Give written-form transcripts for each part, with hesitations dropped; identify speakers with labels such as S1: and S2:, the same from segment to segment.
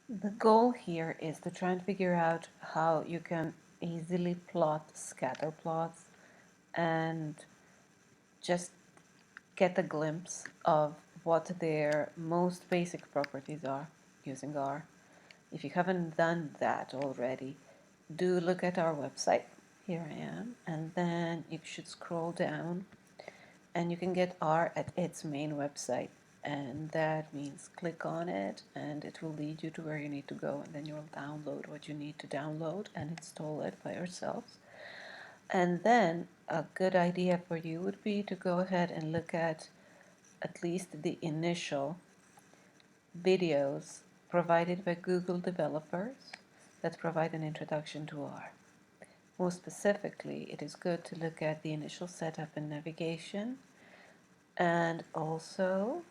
S1: The goal here is to try and figure out how you can easily plot scatter plots and just get a glimpse of what their most basic properties are using R. If you haven't done that already, do look at our website. Here I am, and then you should scroll down and you can get R at its main website, and that means click on it and it will lead you to where you need to go, and then you'll download what you need to download and install it by yourselves. And then a good idea for you would be to go ahead and look at least the initial videos provided by Google developers that provide an introduction to R. More specifically, it is good to look at the initial setup and navigation, and also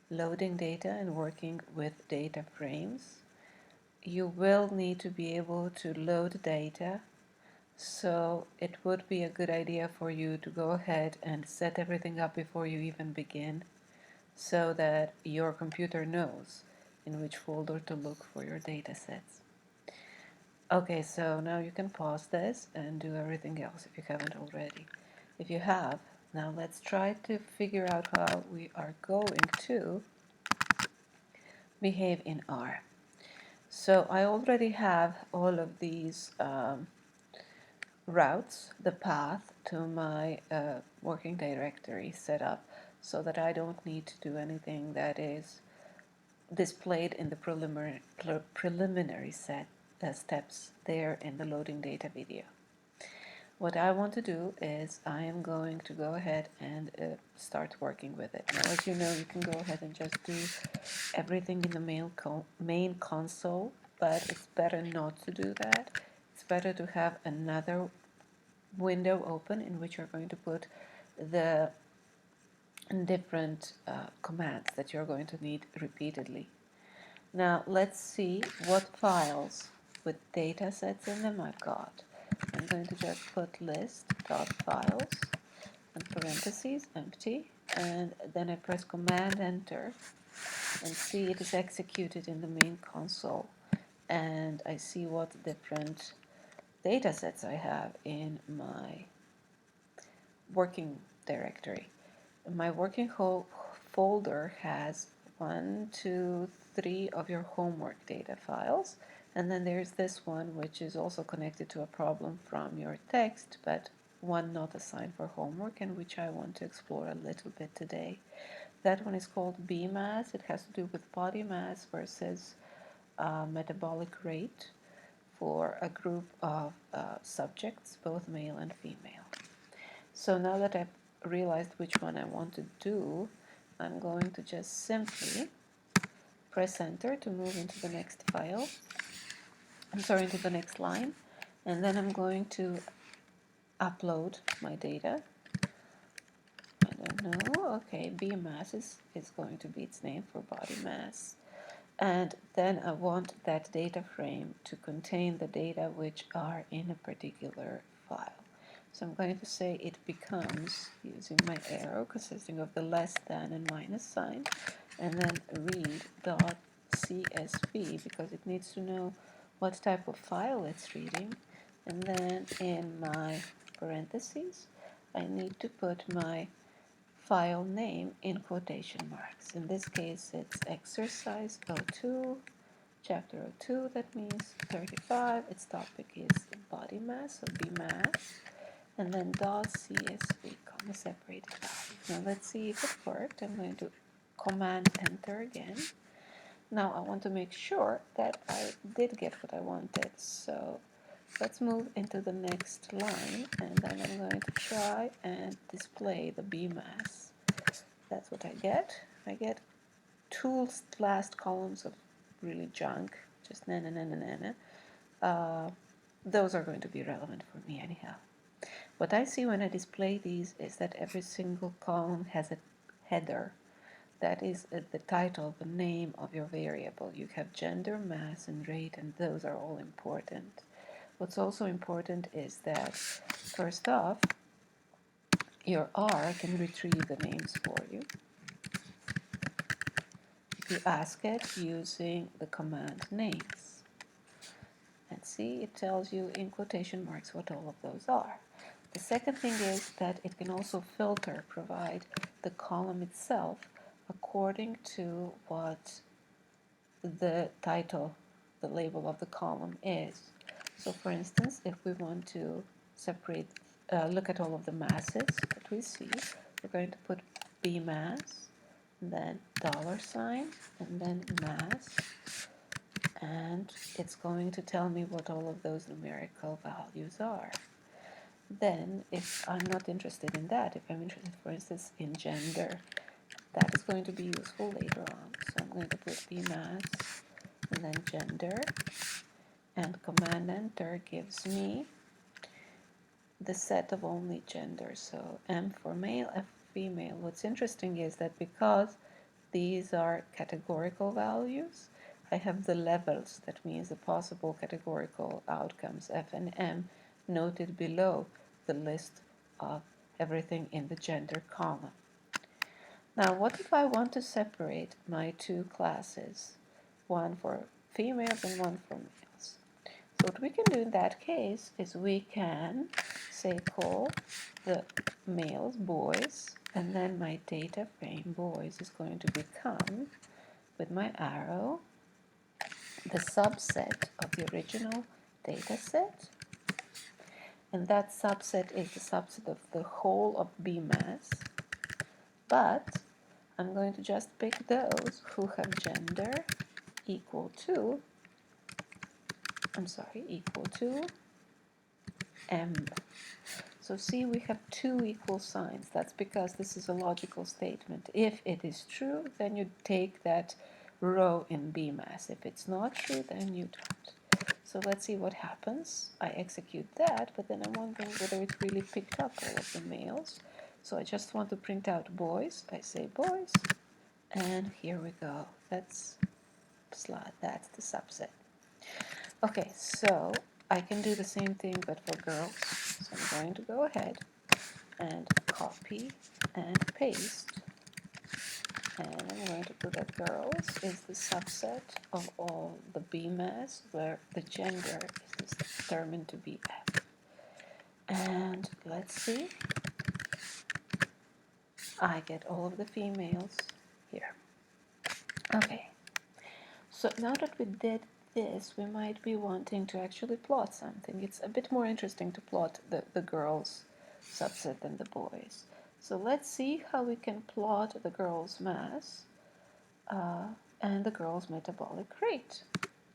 S1: loading data and working with data frames. You will need to be able to load data, so it would be a good idea for you to go ahead and set everything up before you even begin, so that your computer knows in which folder to look for your data sets. Okay, so now you can pause this and do everything else if you haven't already. If you have, now let's try to figure out how we are going to behave in R. So I already have all of these routes, the path to my working directory set up, so that I don't need to do anything that is displayed in the preliminary steps there in the loading data video. What I want to do is I am going to go ahead and start working with it. Now, as you know, you can go ahead and just do everything in the main console, but it's better not to do that. It's better to have another window open in which you're going to put the different commands that you're going to need repeatedly. Now let's see what files with data sets in them I've got. I'm going to just put list.files and parentheses empty, and then I press Command Enter and see it is executed in the main console, and I see what different data sets I have in my working directory. My working folder has 1, 2, 3 of your homework data files, and then there's this one which is also connected to a problem from your text, but one not assigned for homework, and which I want to explore a little bit today. That one is called BMAS. It has to do with body mass versus metabolic rate for a group of subjects, both male and female. So now that I've realized which one I want to do, I'm going to just simply press enter to move into the next file. Into the next line, and then I'm going to upload my data. I don't know. Okay, BMass is going to be its name for body mass. And then I want that data frame to contain the data which are in a particular file. So I'm going to say it becomes, using my arrow consisting of the less than and minus sign, and then read.csv, because it needs to know what type of file it's reading. And then in my parentheses, I need to put my file name in quotation marks. In this case, it's exercise 02, chapter 02, that means 35. Its topic is body mass, so BMass, and then .csv, comma separated values. Now let's see if it worked. I'm going to Command Enter again. Now I want to make sure that I did get what I wanted, so let's move into the next line, and then I'm going to try and display the BMass. That's what I get. I get two last columns of really junk, just na na na na na na. Those are going to be relevant for me anyhow. What I see when I display these is that every single column has a header. That is the title, the name of your variable. You have gender, mass, and rate, and those are all important. What's also important is that, first off, your R can retrieve the names for you. you ask it using the command names. And see, it tells you in quotation marks what all of those are. The second thing is that it can also filter, provide the column itself according to what the title, the label of the column is. So for instance, if we want to separate, look at all of the masses that we see, we're going to put B mass, and then $, and then mass, and it's going to tell me what all of those numerical values are. Then, if I'm not interested in that, if I'm interested, for instance, in gender, that is going to be useful later on. So I'm going to put B mass, and then gender, and command enter gives me the set of only gender. So M for male, F for female. What's interesting is that because these are categorical values, I have the levels, that means the possible categorical outcomes, F and M, noted below the list of everything in the gender column. Now, what if I want to separate my two classes, one for females and one for males? So what we can do in that case is we can say call the males boys, and then my data frame boys is going to become, with my arrow, the subset of the original data set, and that subset is the subset of the whole of B mass, but I'm going to just pick those who have gender equal to M. So see, we have two equal signs. That's because this is a logical statement. If it is true, then you take that row in B mass. If it's not true, then you don't. So let's see what happens. I execute that, but then I'm wondering whether it really picked up all of the males. So I just want to print out boys. I say boys, and here we go. That's the subset. Okay, so I can do the same thing but for girls. So I'm going to go ahead and copy and paste, and I'm going to put that girls is the subset of all the B mass where the gender is determined to be F. And let's see, I get all of the females here. Okay, so now that we did this, we might be wanting to actually plot something. It's a bit more interesting to plot the girls' subset than the boys. So let's see how we can plot the girls' mass and the girls' metabolic rate.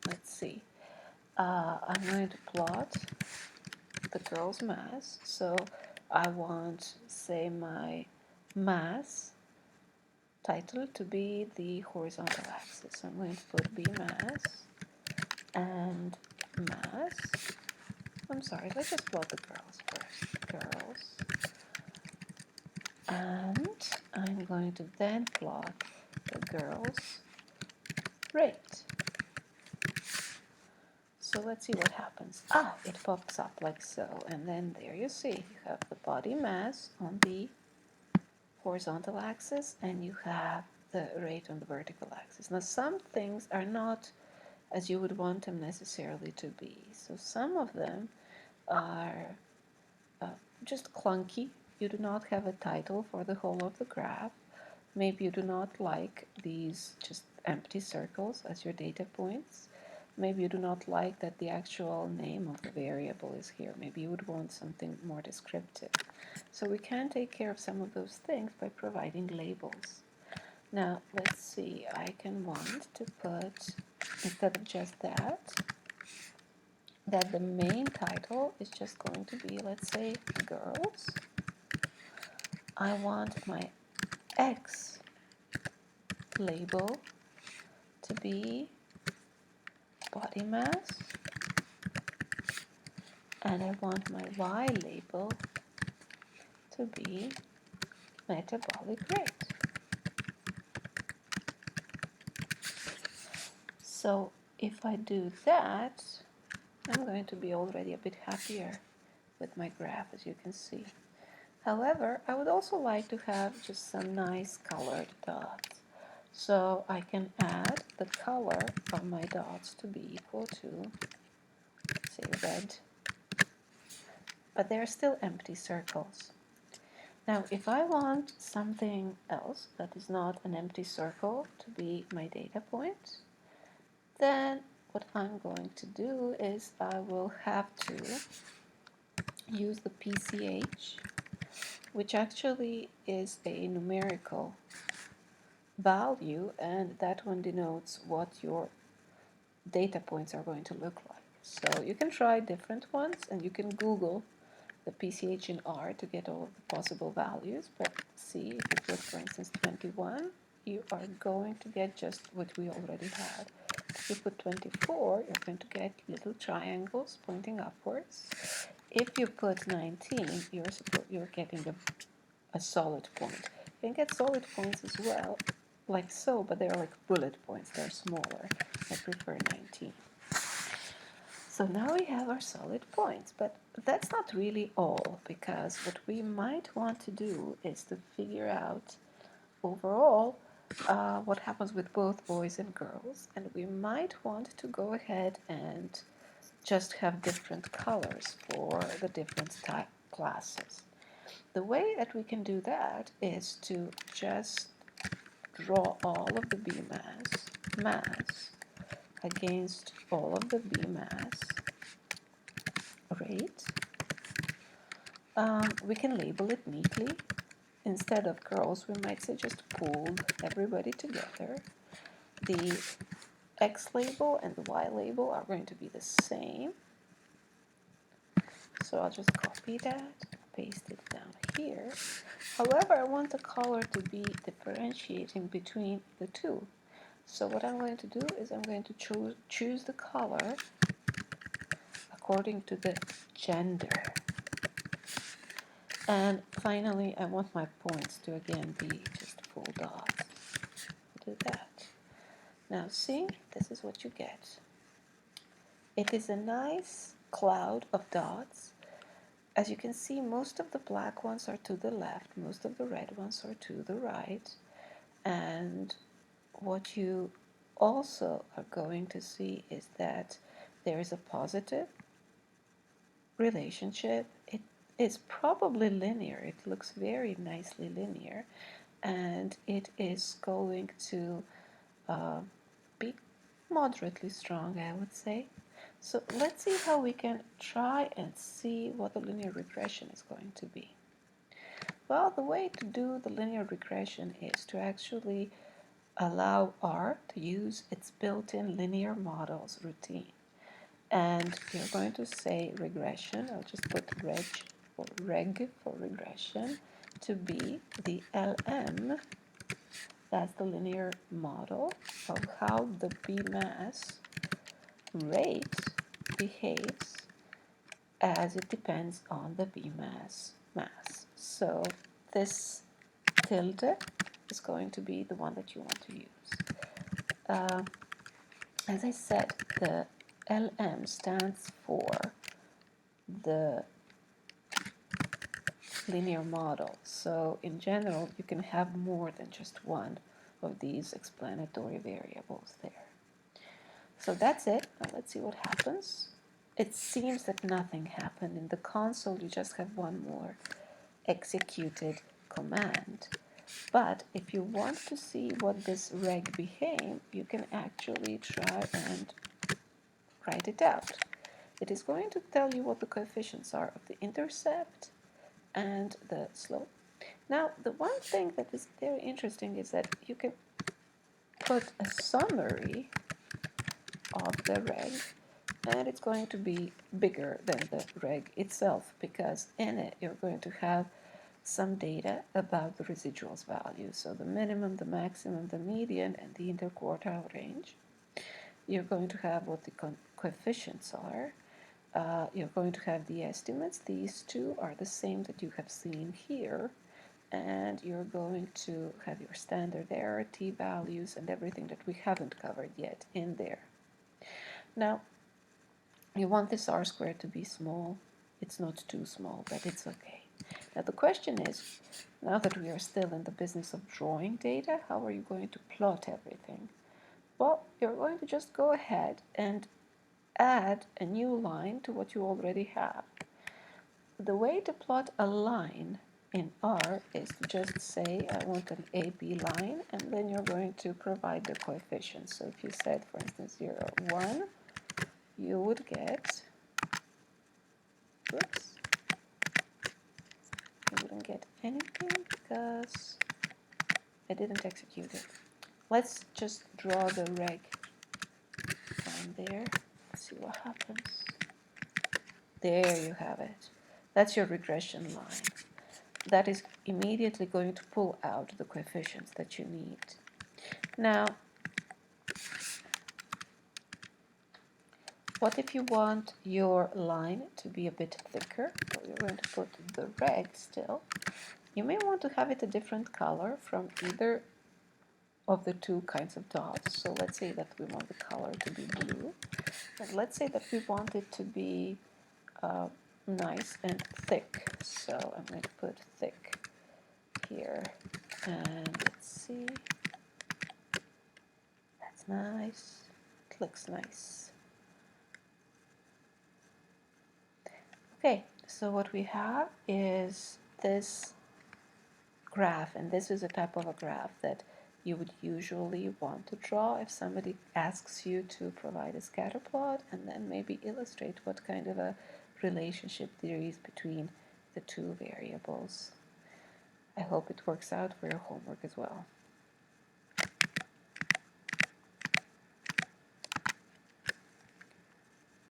S1: Let's see. I'm going to plot the girls' mass. So I want, say, my mass title to be the horizontal axis. So I'm going to put B mass and mass. I'm sorry, let's just plot the girls first. Girls. And I'm going to then plot the girls' rate. So let's see what happens. It pops up like so. And then there you see, you have the body mass on the horizontal axis and you have the rate on the vertical axis. Now some things are not as you would want them necessarily to be. So some of them are just clunky. You do not have a title for the whole of the graph. Maybe you do not like these just empty circles as your data points. Maybe you do not like that the actual name of the variable is here. Maybe you would want something more descriptive. So we can take care of some of those things by providing labels. Now, let's see, I can want to put, instead of just that the main title is just going to be, let's say, girls. I want my X label to be body mass, and I want my Y label to be metabolic rate. So if I do that, I'm going to be already a bit happier with my graph, as you can see. However, I would also like to have just some nice colored dots. So I can add the color of my dots to be equal to, say, red, but they're still empty circles. Now, if I want something else that is not an empty circle to be my data point, then what I'm going to do is I will have to use the PCH, which actually is a numerical value, and that one denotes what your data points are going to look like. So you can try different ones, and you can Google the PCH in R to get all of the possible values, but see, if you put, for instance, 21, you are going to get just what we already had. If you put 24, you're going to get little triangles pointing upwards. If you put 19, you're getting a solid point. You can get solid points as well, like so, but they're like bullet points. They're smaller. I prefer 19. So now we have our solid points, but that's not really all, because what we might want to do is to figure out overall what happens with both boys and girls, and we might want to go ahead and just have different colors for the different type classes. The way that we can do that is to just draw all of the B mass against all of the B mass rate. We can label it neatly. Instead of girls, we might say just pooled everybody together. The X label and the Y label are going to be the same. So I'll just copy that, paste it down here. However, I want the color to be differentiating between the two. So what I'm going to do is I'm going to choose the color according to the gender. And finally, I want my points to again be just full dots. Do that. Now see, this is what you get. It is a nice cloud of dots. As you can see, most of the black ones are to the left, most of the red ones are to the right. And what you also are going to see is that there is a positive relationship. It is probably linear. It looks very nicely linear, and it is going to be moderately strong, I would say. So let's see how we can try and see what the linear regression is going to be. Well, the way to do the linear regression is to actually allow R to use its built-in linear models routine. And you're going to say regression, I'll just put reg for regression, to be the LM, that's the linear model of how the B mass rate behaves as it depends on the B mass. So this tilde is going to be the one that you want to use. As I said, the LM stands for the linear model. So in general, you can have more than just one of these explanatory variables there. So that's it. Now let's see what happens. It seems that nothing happened. In the console, you just have one more executed command. But if you want to see what this reg became, you can actually try and write it out. It is going to tell you what the coefficients are of the intercept and the slope. Now, the one thing that is very interesting is that you can put a summary of the reg, and it's going to be bigger than the reg itself, because in it you're going to have some data about the residuals value, so the minimum, the maximum, the median, and the interquartile range. You're going to have what the coefficients are. You're going to have the estimates. These two are the same that you have seen here. And you're going to have your standard error, t-values, and everything that we haven't covered yet in there. Now, you want this r squared to be small. It's not too small, but it's okay. Now the question is, now that we are still in the business of drawing data, how are you going to plot everything? Well, you're going to just go ahead and add a new line to what you already have. The way to plot a line in R is to just say I want an AB line, and then you're going to provide the coefficients. So if you said, for instance, 0, 1, you would get, whoops, you wouldn't get anything because I didn't execute it. Let's just draw the reg line there. Let's see what happens. There you have it. That's your regression line. That is immediately going to pull out the coefficients that you need. Now, what if you want your line to be a bit thicker? So you're going to put the reg still. You may want to have it a different color from either of the two kinds of dots. So let's say that we want the color to be blue. And let's say that we want it to be nice and thick. So I'm going to put thick here. And let's see. That's nice. It looks nice. Okay, so what we have is this graph, and this is a type of a graph that you would usually want to draw if somebody asks you to provide a scatter plot and then maybe illustrate what kind of a relationship there is between the two variables. I hope it works out for your homework as well.